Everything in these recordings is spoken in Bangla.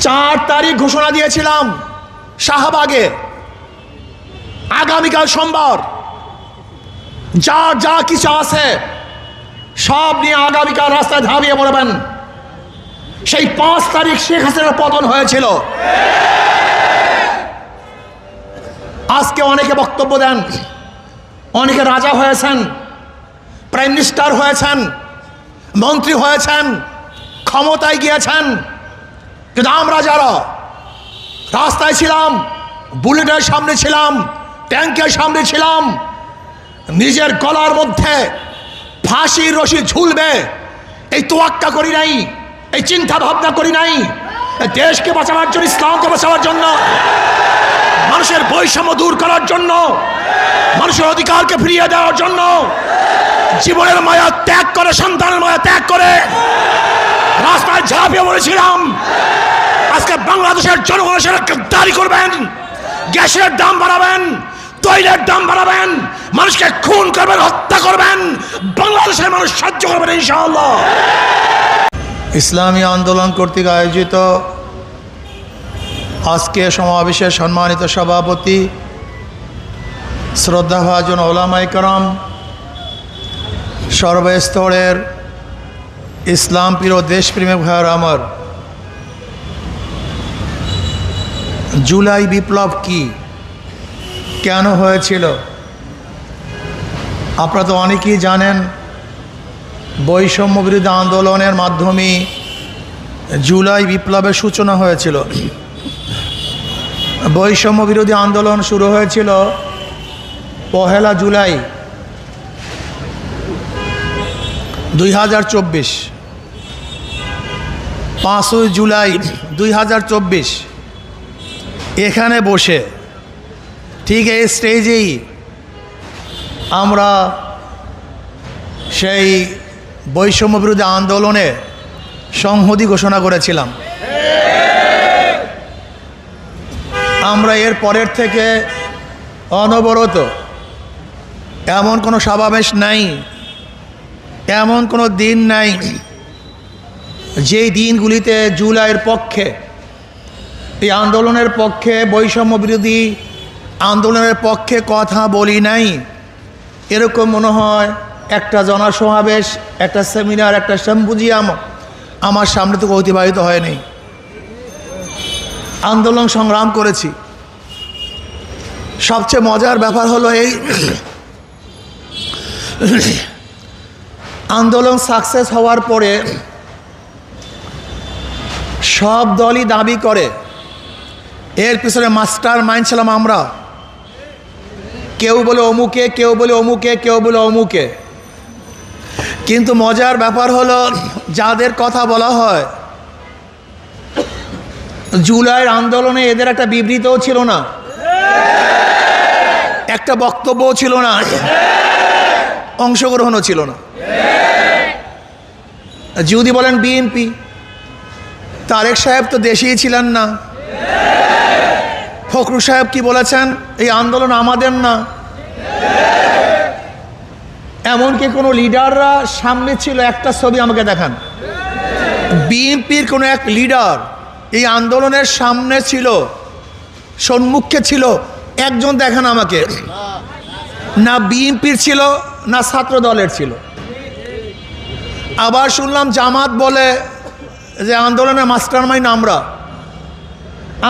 4 তারিখ ঘোষণা দিয়েছিলাম শাহবাগে, আগামীকাল সোমবার যার যা কিছু আছে সব নিয়ে আগামীকাল রাস্তায় ঝাঁপিয়ে পড়বেন। সেই 5 তারিখ শেখ হাসিনার পতন হয়েছিল। আজকে অনেকে বক্তব্য দেন, অনেকে রাজা হয়েছেন, প্রাইম মিনিস্টার হয়েছেন, মন্ত্রী হয়েছেন, ক্ষমতায় গিয়েছেন, কিন্তু আমরা যারা রাস্তায় ছিলাম, বুলেটের সামনে ছিলাম, ট্যাঙ্কের সামনে ছিলাম, নিজের গলার মধ্যে ফাঁসির রশি ঝুলবে এই তোয়াক্কা করি নাই, এই চিন্তা ভাবনা করি নাই। দেশকে বাঁচাবার জন্য, ইসলামকে বাঁচাবার জন্য, মানুষের বৈষম্য দূর করার জন্য, মানুষের অধিকারকে ফিরিয়ে দেওয়ার জন্য জীবনের মায়া ত্যাগ করে, সন্তানের মায়া ত্যাগ করে রাস্তায় ঝাঁপিয়ে পড়েছিলাম। আজকে বাংলাদেশের জনগণের সাথে গাদ্দারি করবেন, গ্যাসের দাম বাড়াবেন, তৈলের দাম বাড়াবেন, মানুষকে খুন করবেন, হত্যা করবেন, বাংলাদেশের মানুষ সহ্য করবেন ইনশাআল্লাহ। ইসলামী আন্দোলন কর্তৃক আয়োজিত আজকে সমাবেশের সম্মানিত সভাপতি, শ্রদ্ধাভাজন ওলামায়ে কেরাম, সর্বস্তরের ইসলাম প্রিয় দেশপ্রেমিক ভাইয়ের আমার, জুলাই বিপ্লব কি, কেন হয়েছিল আপনারা তো অনেকেই জানেন। বৈষম্য বিরোধী আন্দোলনের মাধ্যমে জুলাই বিপ্লবের সূচনা হয়েছিল। বৈষম্য বিরোধী আন্দোলন শুরু হয়েছিল 1 জুলাই 2024, 5 জুলাই 2024 এখানে বসে ঠিক এই স্টেজেই আমরা সেই বৈষম্য বিরোধী আন্দোলনে সংহতি ঘোষণা করেছিলাম। আমরা এর পরের থেকে অনবরত এমন কোনো সমাবেশ নাই, এমন কোনো দিন নাই যেই দিনগুলিতে জুলাইয়ের পক্ষে, এই আন্দোলনের পক্ষে, বৈষম্য বিরোধী আন্দোলনের পক্ষে কথা বলি নাই। এরকম মনে হয় একটা জনসমাবেশ, একটা সেমিনার, একটা সিম্পোজিয়াম আমার সামনে থেকে অতিবাহিত হয়নি। আন্দোলন সংগ্রাম করেছি। সবচেয়ে মজার ব্যাপার হলো এই আন্দোলন সাকসেস হওয়ার পরে সব দলই দাবি করে এর পিছনে মাস্টার মাইন্ড ছিলাম আমরা। কেউ বলে অমুকে, কেউ বলে অমুকে, কেউ বলে অমুকে। কিন্তু মজার ব্যাপার হলো যাদের কথা বলা হয় জুলাইয়ের আন্দোলনে এদের একটা বিবৃতিও ছিল না, একটা বক্তব্যও ছিল না, অংশগ্রহণও ছিল না। যদি বলেন বিএনপি, তারেক সাহেব তো দেশেই ছিলেন না। ফখরুল সাহেব কি বলেছেন, এই আন্দোলন আমাদের না। এমনকি কোনো লিডাররা সামনে ছিল, একটা ছবি আমাকে দেখান, বিএনপির কোনো এক লিডার এই আন্দোলনের সামনে ছিল, সম্মুখে ছিল, একজন দেখান আমাকে। না বিএনপির ছিল, না ছাত্র দলের ছিল। আবার শুনলাম জামাত বলে যে আন্দোলনের মাস্টার মাইন্ড আমরা।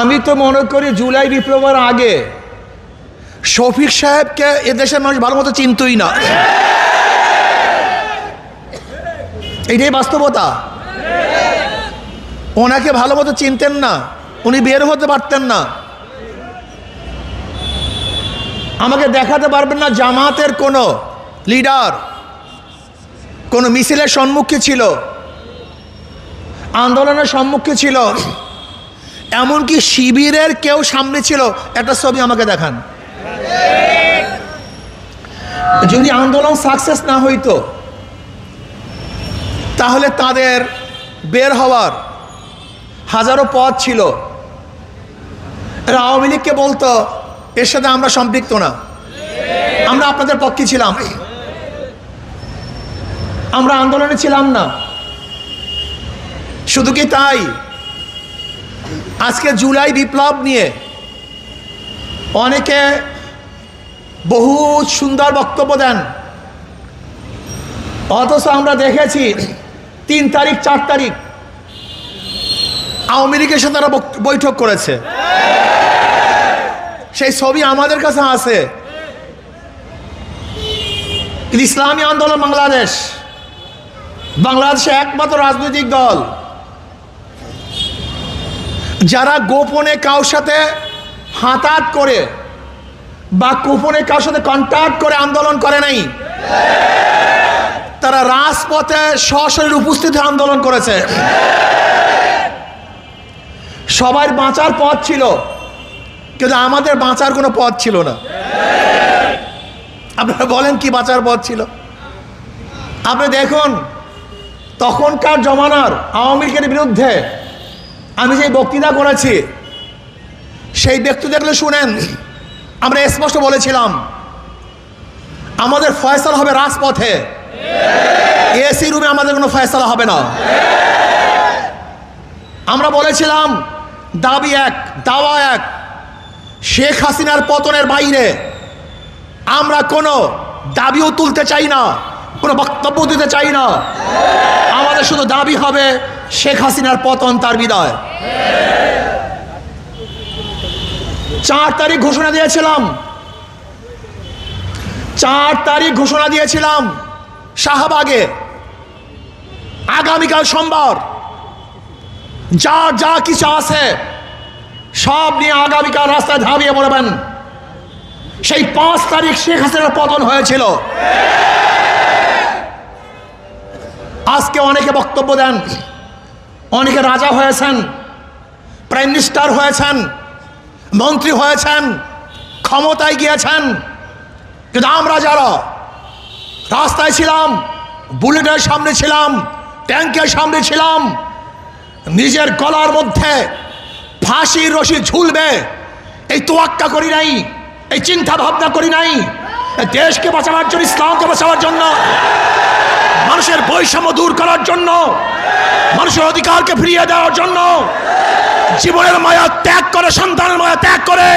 আমি তো মনে করি জুলাই বিপ্লবের আগে শফিক সাহেবকে এদেশের মানুষ ভালো মতো চিনতই না। এইটাই বাস্তবতা। ওনাকে ভালো মতো চিনতেন না, উনি বের হতে পারতেন না। আমাকে দেখাতে পারবেন না জামাতের কোনো লিডার কোনো মিছিলের সম্মুখে ছিল, আন্দোলনের সম্মুখে ছিল, এমনকি শিবিরের কেউ সামনে ছিল। একটা ছবি আমাকে দেখান। যদি আন্দোলন সাকসেস না হইতো তাহলে তাদের বের হওয়ার হাজারো পথ ছিল। আওয়ামী লীগকে বলতো এর সাথে আমরা সম্পৃক্ত না, আমরা আপনাদের পক্ষে ছিলাম, আমরা আন্দোলনে ছিলাম না। শুধু কি তাই, আজকে জুলাই বিপ্লব নিয়ে অনেকে বহু সুন্দর বক্তব্য দেন, অথচ আমরা দেখেছি 3 তারিখ 4 তারিখ আওয়ামী লীগের সাথে তারা বৈঠক করেছে। সেই ছবি আমাদের কাছে আছে। ইসলামী আন্দোলন বাংলাদেশে একমাত্র রাজনৈতিক দল যারা গোপনে কারোর সাথে হাতাহাত করে বা গোপনে কারোর সাথে কন্ট্যাক্ট করে আন্দোলন করে নাই, তারা রাজপথে সশরীরে উপস্থিত হয়ে আন্দোলন করেছে। সবার বাঁচার পথ ছিল, কিন্তু আমাদের বাঁচার কোনো পথ ছিল না। আপনারা বলেন কি বাঁচার পথ ছিল? আপনি দেখুন তখনকার জমানার আওয়ামী লীগের বিরুদ্ধে আমি যে বক্তৃতা করেছি, সেই বক্তৃতা দেখলে শুনেন, আমরা স্পষ্ট বলেছিলাম আমাদের ফয়সালা হবে রাজপথে, এসি রুমে আমাদের কোনো ফয়সালা হবে না। আমরা বলেছিলাম দাবি এক, দাওয়া এক, শেখ হাসিনার পতনের বাইরে আমরা কোনো দাবিও তুলতে চাই না, কোনো বক্তব্য দিতে চাই না। আমাদের শুধু দাবি হবে শেখ হাসিনার পতন, তার বিদায়। 4 তারিখ ঘোষণা দিয়েছিলাম, 4 তারিখ ঘোষণা দিয়েছিলাম শাহবাগে, আগামীকাল সোমবার যা কিছু আছে সব নিয়ে আগামীকাল রাস্তায় ঝাঁপিয়ে পড়বেন। সেই 5 তারিখ শেখ হাসিনার পতন হয়েছিল। আজকে অনেকে বক্তব্য দেন, অনেকে রাজা হয়েছেন, প্রাইম মিনিস্টার হয়েছেন, মন্ত্রী হয়েছেন, ক্ষমতায় গিয়েছেন, কিন্তু আমরা যারা রাস্তায় ছিলাম, বুলেটের সামনে ছিলাম, ট্যাঙ্কের সামনে ছিলাম, নিজের গলার মধ্যে ফাঁসির রশি ঝুলবে এই তোয়াক্কা করি নাই, এই চিন্তা ভাবনা করি নাই। দেশকে বাঁচাবার জন্য, ইসলামকে বাঁচাবার জন্য, মানুষের বৈষম্য দূর করার জন্য, মানুষের অধিকারকে ফিরিয়ে দেওয়ার জন্য জীবনের মায়া ত্যাগ করে, সন্তানের মায়া ত্যাগ করে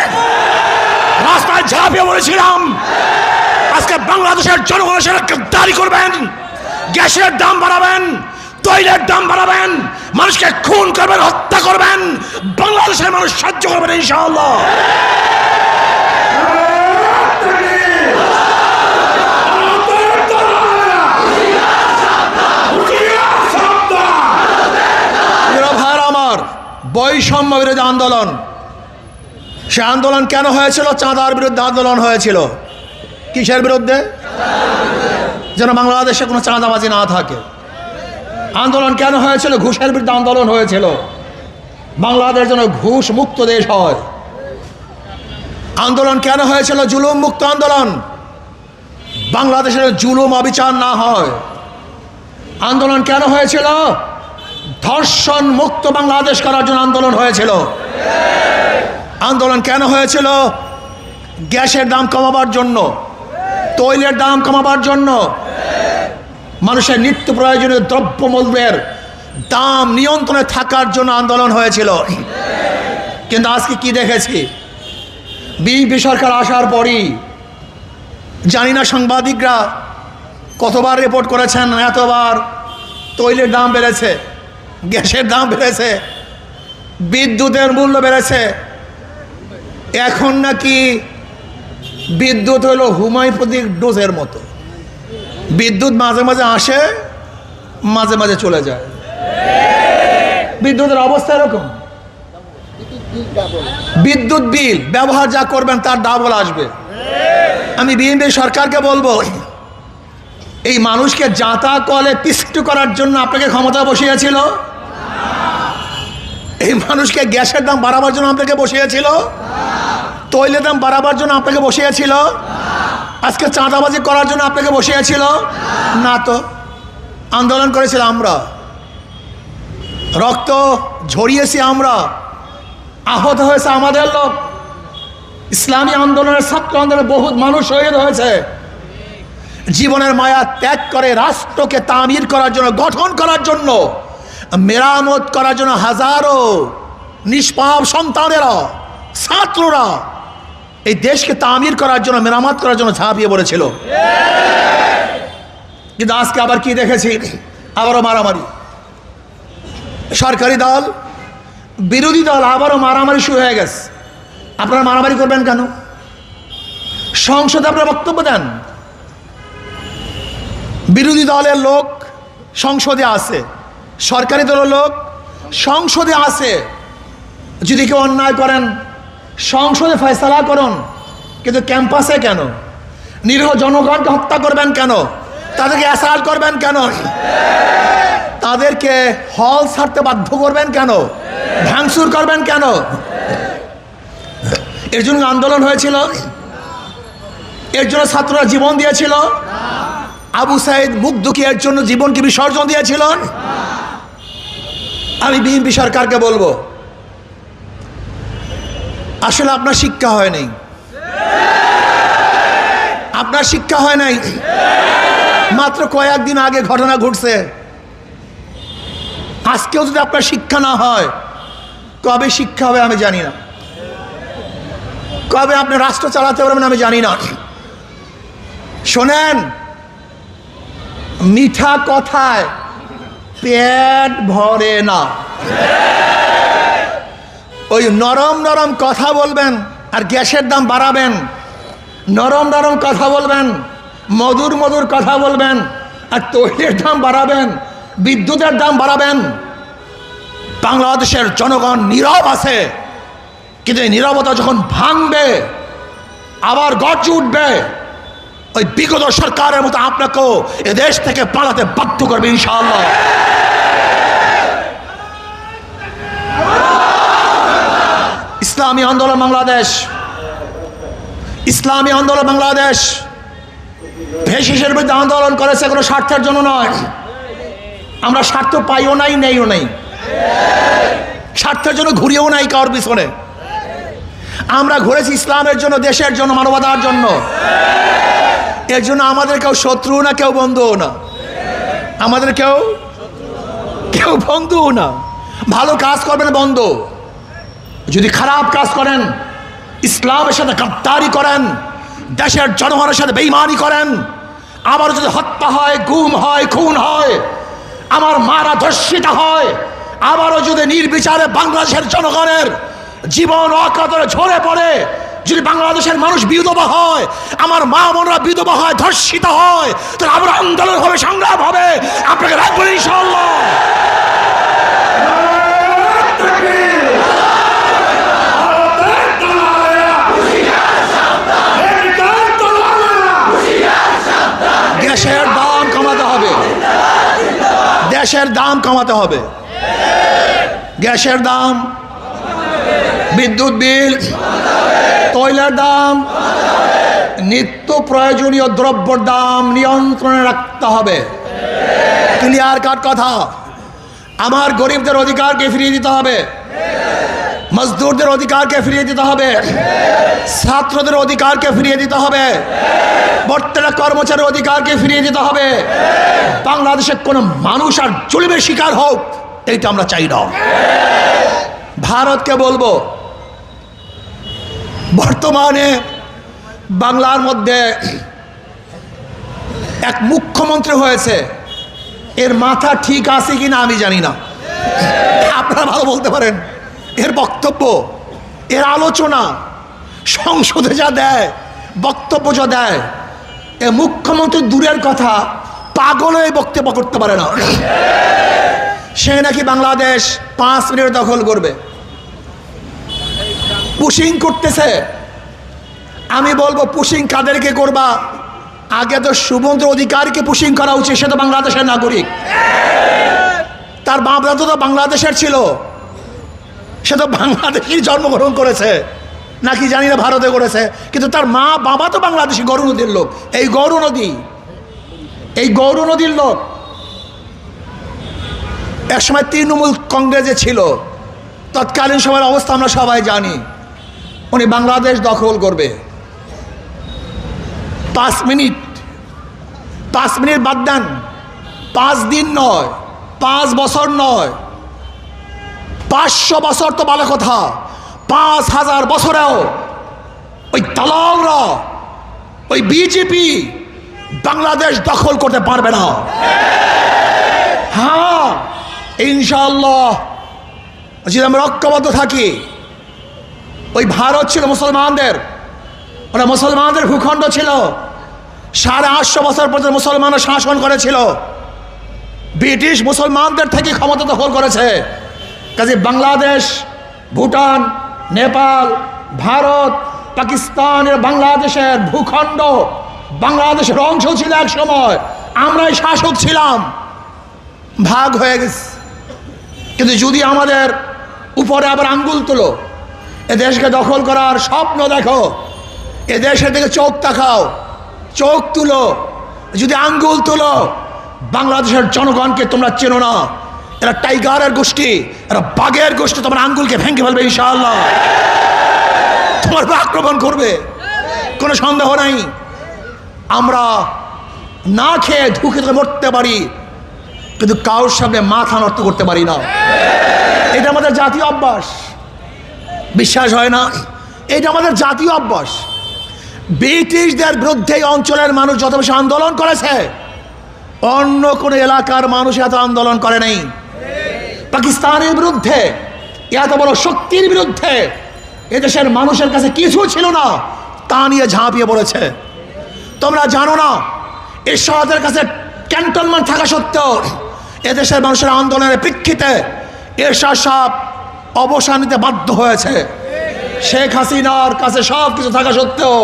রাস্তায় ঝাঁপিয়ে পড়েছিলাম। আজকে বাংলাদেশের জনগণের গ্রেফতারি করবেন, গ্যাসের দাম বাড়াবেন, তৈলের দাম বাড়াবেন, মানুষকে খুন করবেন, হত্যা করবেন, বাংলাদেশের মানুষ সহ্য করবেন ইনশাআল্লাহ। আমার বৈষম্য বিরোধী আন্দোলন, সে আন্দোলন কেন হয়েছিল? চাঁদার বিরুদ্ধে আন্দোলন হয়েছিল। কিসের বিরুদ্ধে? যেন বাংলাদেশে কোনো চাঁদাবাজি না থাকে। আন্দোলন কেন হয়েছিল? ঘুষের বিরুদ্ধে আন্দোলন হয়েছিল, বাংলাদেশ যেন ঘুষ মুক্ত দেশ হয়। আন্দোলন কেন হয়েছিল? জুলুম মুক্ত আন্দোলন, বাংলাদেশের জুলুম অবিচার না হয়। আন্দোলন কেন হয়েছিল? ধর্ষণ মুক্ত বাংলাদেশ করার জন্য আন্দোলন হয়েছিল। আন্দোলন কেন হয়েছিল? গ্যাসের দাম কমাবার জন্য, তৈলের দাম কমাবার জন্য, মানুষের নিত্য প্রয়োজনীয় দ্রব্যমূল্যের দাম নিয়ন্ত্রণে থাকার জন্য আন্দোলন হয়েছিল। কিন্তু আজকে কি দেখেছি? বিএনপি সরকার আসার পরই জানি না সাংবাদিকরা কতবার রিপোর্ট করেছেন, এতবার তৈলের দাম বেড়েছে, গ্যাসের দাম বেড়েছে, বিদ্যুতের মূল্য বেড়েছে। এখন নাকি বিদ্যুৎ হলো হোমিওপ্যাথিক ডোজের মতো, বিদ্যুৎ মাঝে মাঝে আসে, মাঝে মাঝে চলে যায়। বিদ্যুতের অবস্থা এরকম, বিদ্যুৎ বিল ব্যবহার যা করবেন তার ডাবল আসবে। আমি বিএনপি সরকারকে বলবো, এই মানুষকে জাঁতা কলে পিষ্ট করার জন্য আপনাকে ক্ষমতা বসিয়েছিল? এই মানুষকে গ্যাসের দাম বাড়াবার জন্য আপনাকে বসিয়েছিল? তৈলের দাম বাড়াবার জন্য আপনাকে বসিয়েছিল? আজকে চাঁদাবাজি করার জন্য আপনাকে বসিয়েছিল? না তো। আন্দোলন করেছিল আমরা, রক্ত ঝরিয়েছি আমরা, আহত হয়েছে আমাদের লোক। ইসলামী আন্দোলনের, ছাত্র আন্দোলনের বহু মানুষ শহীদ হয়েছে। জীবনের মায়া ত্যাগ করে রাষ্ট্রকে তামির করার জন্য, গঠন করার জন্য, মেরামত করার জন্য হাজারো নিষ্পাপ সন্তানেরা, ছাত্ররা এই দেশকে তামির করার জন্য, মেরামত করার জন্য ঝাঁপিয়ে পড়েছিল। কিন্তু আজকে আবার কি দেখেছি? আবারও মারামারি। সরকারি দল, বিরোধী দল আবারও মারামারি শুরু হয়ে গেছে। আপনারা মারামারি করবেন কেন? সংসদে আপনারা বক্তব্য দেন। বিরোধী দলের লোক সংসদে আছে, সরকারি দলের লোক সংসদে আছে। যদি কেউ অন্যায় করেন সংসদে ফয়সালা করুন, কিন্তু ক্যাম্পাসে কেন? নিরীহ জনগণকে হত্যা করবেন কেন? তাদেরকে অ্যাসাল্ট করবেন কেন? তাদেরকে হল ছাড়তে বাধ্য করবেন কেন? ভাঙচুর করবেন কেন? এর জন্য আন্দোলন হয়েছিল? এর জন্য ছাত্ররা জীবন দিয়েছিল? আবু সাইদ মুগ্ধকে এর জন্য জীবনকে বিসর্জন দিয়েছিল? আমি বিএনপি সরকারকে বলবো, আসলে আপনার শিক্ষা হয় নাই, আপনার শিক্ষা হয় নাই। মাত্র কয়েকদিন আগে ঘটনা ঘটছে। আজকেও যদি আপনার শিক্ষা না হয়, কবে শিক্ষা হবে আমি জানি না, কবে আপনি রাষ্ট্র চালাতে পারবেন আমি জানি না। শোনেন, মিঠা কথায় পেট ভরে না। ওই নরম নরম কথা বলবেন আর গ্যাসের দাম বাড়াবেন, নরম নরম কথা বলবেন, মধুর মধুর কথা বলবেন আর তৈলের দাম বাড়াবেন, বিদ্যুতের দাম বাড়াবেন। বাংলাদেশের জনগণ নীরব আছে, কিন্তু এই নীরবতা যখন ভাঙবে আবার গর্জে উঠবে, ওই বিগত সরকারের মতো আপনাকেও এদেশ থেকে পালাতে বাধ্য করবে ইনশাআল্লাহ। ইসলামী আন্দোলন বাংলাদেশ, ইসলামী আন্দোলন বাংলাদেশ ভেষজের বিরুদ্ধে আন্দোলন করেছে কোনো স্বার্থের জন্য নয়। আমরা স্বার্থ পাইও নাই, নেইও নাই, স্বার্থের জন্য ঘুরিয়েও নাই কারোর পিছনে। আমরা ঘুরেছি ইসলামের জন্য, দেশের জন্য, মানবতার জন্য। এর জন্য আমাদের কেউ শত্রু না, কেউ বন্ধুও না, আমাদের কেউ বন্ধুও না। ভালো কাজ করবেন বন্ধু, যদি খারাপ কাজ করেন, ইসলামের সাথে গাদ্দারি করেন, দেশের জনগণের সাথে বেঈমানি করেন, আবার যদি হত্যা হয়, গুম হয়, খুন হয়, আমার মারা ধর্ষিত হয়, আবারও যদি নির্বিচারে বাংলাদেশের জনগণের জীবন অকাতরে ঝরে পড়ে, যদি বাংলাদেশের মানুষ বিধবা হয়, আমার মা বোনরা বিধবা হয়, ধর্ষিত হয়, তাহলে আবার আন্দোলন হবে, সংগ্রাম হবে। আপনাকে রাখবেন ইনশাআল্লাহ। গ্যাসের দাম কমাতে হবে, গ্যাসের দাম কমাতে হবে, গ্যাসের দাম, বিদ্যুৎ বিল, তৈলের দাম, নিত্য প্রয়োজনীয় দ্রব্যের দাম নিয়ন্ত্রণে রাখতে হবে। ক্লিয়ার কাট কথা। আমার গরিবদের অধিকারকে ফিরিয়ে দিতে হবে, মজদুরদের অধিকারকে ফিরিয়ে দিতে হবে, ছাত্রদের অধিকারকে ফিরিয়ে দিতে হবে, বর্তমানে কর্মচারীর অধিকারকে ফিরিয়ে দিতে হবে। বাংলাদেশের কোনো মানুষ আর জুলুমের শিকার হোক, এইটা আমরা চাই না। ভারতকে বলবো, বর্তমানে বাংলার মধ্যে এক মুখ্যমন্ত্রী হয়েছে, এর মাথা ঠিক আছে কিনা আমি জানি না, আপনারা ভালো বলতে পারেন। এর বক্তব্য, এর আলোচনা, সংসদে যা দেয়, বক্তব্য যা দেয়, এ মুখ্যমন্ত্রী দূরের কথা, পাগল হয়ে বক্তব্য করতে পারে না। সে নাকি বাংলাদেশ 5 মিনিট দখল করবে, পুশিং করতেছে। আমি বলবো, পুশিং কাদেরকে করবা? আগে তো শুভেন্দু অধিকারীকে পুশিং করা উচিত, সে তো বাংলাদেশের নাগরিক, তার বাপ দাদা তো বাংলাদেশের ছিল, সে তো বাংলাদেশেই জন্মগ্রহণ করেছে, নাকি জানি না ভারতে করেছে, কিন্তু তার মা বাবা তো বাংলাদেশি, গৌর নদীর লোক। এই গৌর নদীর লোক একসময় তৃণমূল কংগ্রেসে ছিল, তৎকালীন সময়ের অবস্থা আমরা সবাই জানি। উনি বাংলাদেশ দখল করবে। 5 মিনিট বাদ দেন, 5 দিন নয়, 5 বছর নয়, 500 বছর তো ভালো কথা, 5000 বছরেও ওই দালালরা, ওই বিজেপি বাংলাদেশ দখল করতে পারবে না। হ্যাঁ, ইনশাআল্লাহ যদি আমরা ঐক্যবদ্ধ থাকি। ওই ভারত ছিল মুসলমানদের, ওরা মুসলমানদের ভূখণ্ড ছিল, 850 বছর পর্যন্ত মুসলমানরা শাসন করেছিল। ব্রিটিশ মুসলমানদের থেকে ক্ষমতা দখল করেছে। কাজে বাংলাদেশ, ভুটান, নেপাল, ভারত, পাকিস্তানের বাংলাদেশের ভূখণ্ড, বাংলাদেশের অংশ ছিল এক সময়, আমরাই শাসক ছিলাম, ভাগ হয়ে গেছে। কিন্তু যদি আমাদের উপরে আবার আঙ্গুল তুলো, এ দেশকে দখল করার স্বপ্ন দেখো, এ দেশের দিকে চোখ তাকাও, চোখ তুলো, যদি আঙ্গুল তুলো, বাংলাদেশের জনগণকে তোমরা চেনো না, এরা টাইগারের গোষ্ঠী, এরা বাঘের গোষ্ঠী, তোমার আঙ্গুলকে ভেঙে ফেলবে ইনশাআল্লাহ, তোমার আক্রমণ করবে, কোনো সন্দেহ নাই। আমরা না খেয়ে ধুকে ধুকে মরতে পারি, কিন্তু কারোর সামনে মাথা নত করতে পারি না। এটা আমাদের জাতীয় অভ্যাস, বিশ্বাস হয় না? এটা আমাদের জাতীয় অভ্যাস। ব্রিটিশদের বিরুদ্ধে এই অঞ্চলের মানুষ যত বেশি আন্দোলন করেছে, অন্য কোনো এলাকার মানুষ এত আন্দোলন করে নাই। পাকিস্তানের বিরুদ্ধে, এত বড় শক্তির বিরুদ্ধে এদেশের মানুষের কাছে কিছু ছিল না, তা নিয়ে ঝাঁপিয়ে পড়েছে। তোমরা জানো না, এরশাদের কাছে ক্যান্টনমেন্ট থাকা সত্ত্বেও এদেশের মানুষের আন্দোলনের প্রেক্ষিতে এরশাদ সাহেব অবসান নিতে বাধ্য হয়েছে। শেখ হাসিনার কাছে সব কিছু থাকা সত্ত্বেও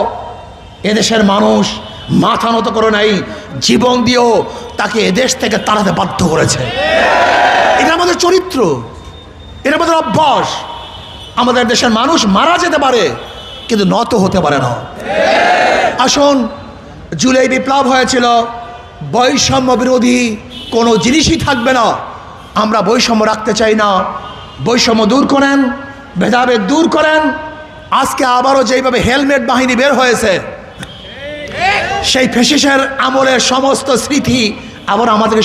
এদেশের মানুষ মাথা নত করে নাই, জীবন দিয়েও তাকে এদেশ থেকে তাড়াতে বাধ্য করেছে। এটা আমাদের চরিত্র, এটা আমাদের অভ্যাস। আমাদের দেশের মানুষ মারা যেতে পারে, কিন্তু নত হতে পারে না। আসুন, জুলাই বিপ্লব হয়েছিল, বৈষম্য বিরোধী কোনো জিনিসই থাকবে না। আমরা বৈষম্য রাখতে চাই না, বৈষম্য দূর করেন, ভেদাভেদ দূর করেন। আজকে আবারও যেইভাবে হেলমেট বাহিনী বের হয়েছে, সেই ফ্যাসিস্টের আমলের সমস্ত স্মৃতি আবার আমাদেরকে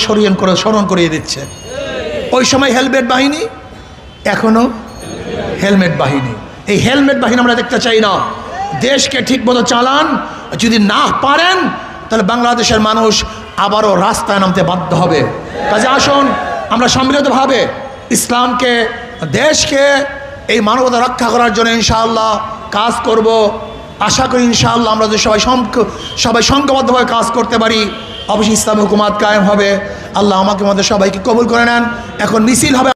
স্মরণ করিয়ে দিচ্ছে। ওই সময় হেলমেট বাহিনী, এখনো হেলমেট বাহিনী। এই হেলমেট বাহিনী আমরা দেখতে চাই না। দেশকে ঠিকমতো চালান, যদি না পারেন তাহলে বাংলাদেশের মানুষ আবারও রাস্তায় নামতে বাধ্য হবে। কাজে আসুন, আমরা সম্মিলিতভাবে ইসলামকে, দেশকে, এই মানবতা রক্ষা করার জন্য ইনশাআল্লাহ কাজ করব। আশা করি ইনশাআল্লাহ আমরা যদি সবাই সংঘবদ্ধভাবে কাজ করতে পারি, অবশ্যই ইসলামী হুকুমাত কায়েম হবে। আল্লাহ আমাকে আমাদের সবাইকে কবুল করে নেন। এখন মিছিল হবে।